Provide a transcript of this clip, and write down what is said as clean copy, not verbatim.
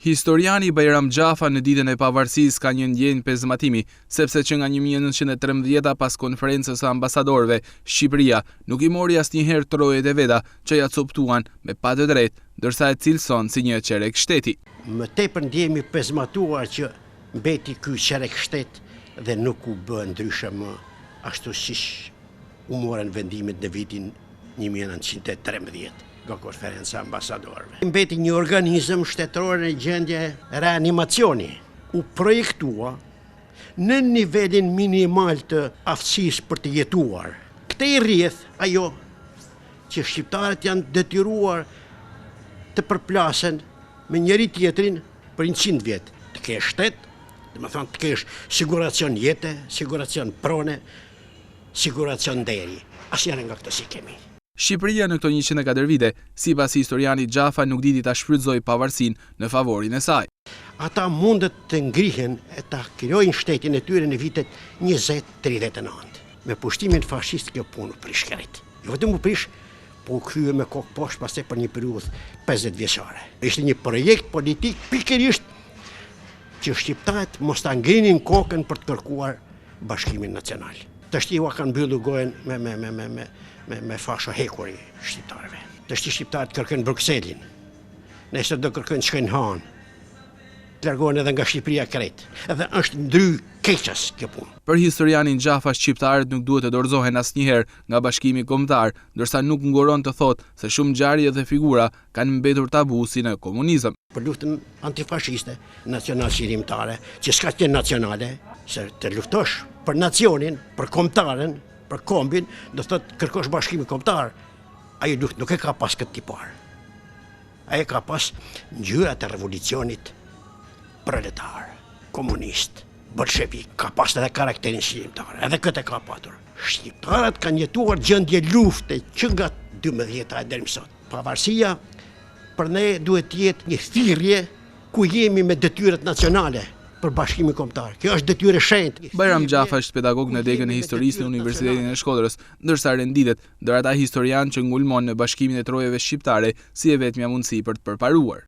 Historiani Bajram Gjafa në ditën e pavarësisë ka një ndjenjë pezëmatimi, sepse që nga 1913 pas konferencës së ambasadorëve, Shqipëria nuk I mori asnjëherë trojet e veta që ja coptuan me pa të drejtë, ndërsa e cilëson si një qerek shteti. Më tepër ndjehemi pezëmatuar që mbeti ky qerek shtet dhe nuk u bë ndryshe më ashtu siç u morën vendimet në vitin 1913. Nga konferenca ambasadorëve. Mbeti një organizëm shtetëror në gjendje reanimacioni. U projektua në nivelin minimal të aftësisë për të jetuar. Këtë I rrjedh ajo që shqiptarët janë detyruar të përplasen me njëri tjetrin për 100 vjet. Të kesh shtet, domethënë të kesh siguracion jete, siguracion prone, siguracion deri. Asnjëherë nga këto si kemi. Shqipëria në këto 104 vite, sipas historianit Gjafa, nuk diti ta shfrytëzojë pavarësinë në favorin e saj. Ata mundet të ngrihen e ta krijojnë shtetin e tyre në vitet 20-39. Me pushtimin fashist kjo punë prish krejt. Jo vetëm u prish, po u krye me kokë poshtë pastaj për një periudhë 50 vjeçare. Ishte një projekt politik pikërisht që shqiptarët mos ta ngrinin kokën për të kërkuar bashkimin nacional. Tashti u kanë mbyllur gojen me fasho hekuri shqiptarëve. Tashti shqiptarët kërkojnë Brukselin. Nëse do kërkojnë shkojnë Han. Të largohen edhe nga Shqipëria krejt. Edhe është ndry keqës kjo punë. Për historianin Gjafa, shqiptarët nuk duhet të dorëzohen asnjëherë nga Bashkimi Kombëtar, ndërsa nuk nguron të thotë se shumë ngjarje dhe figura kanë mbetur tabu si në komunizëm. Për luftën antifashiste, nacional-qërimtare, që s'ka qenë nacionale, se të luftosh për nacionin, për kombëtaren, për kombin, do thotë kërkosh Bashkimin Kombëtar, ai nuk e ka pas këtë tipar. Ai ka pas ngjyrat e revolucionit proletar, komunist, bolshevik, ka pas edhe karakterin shqiptar, edhe këtë ka patur. Shqiptarët kanë jetuar gjendje lufte që nga 12-ta deri më sot. Pavarësia për ne duhet të jetë një thirrje ku jemi me detyrat nacionale për Bashkimin Kombëtar. Kjo është detyrë e shenjtë. Bajram Gjafa është pedagog në degën e historisë në Universitetin e Shkodrës, ndërsa renditet ndër ata historian që ngulmon në bashkimin e trojeve shqiptare si e vetmja mundësi për të përparuar.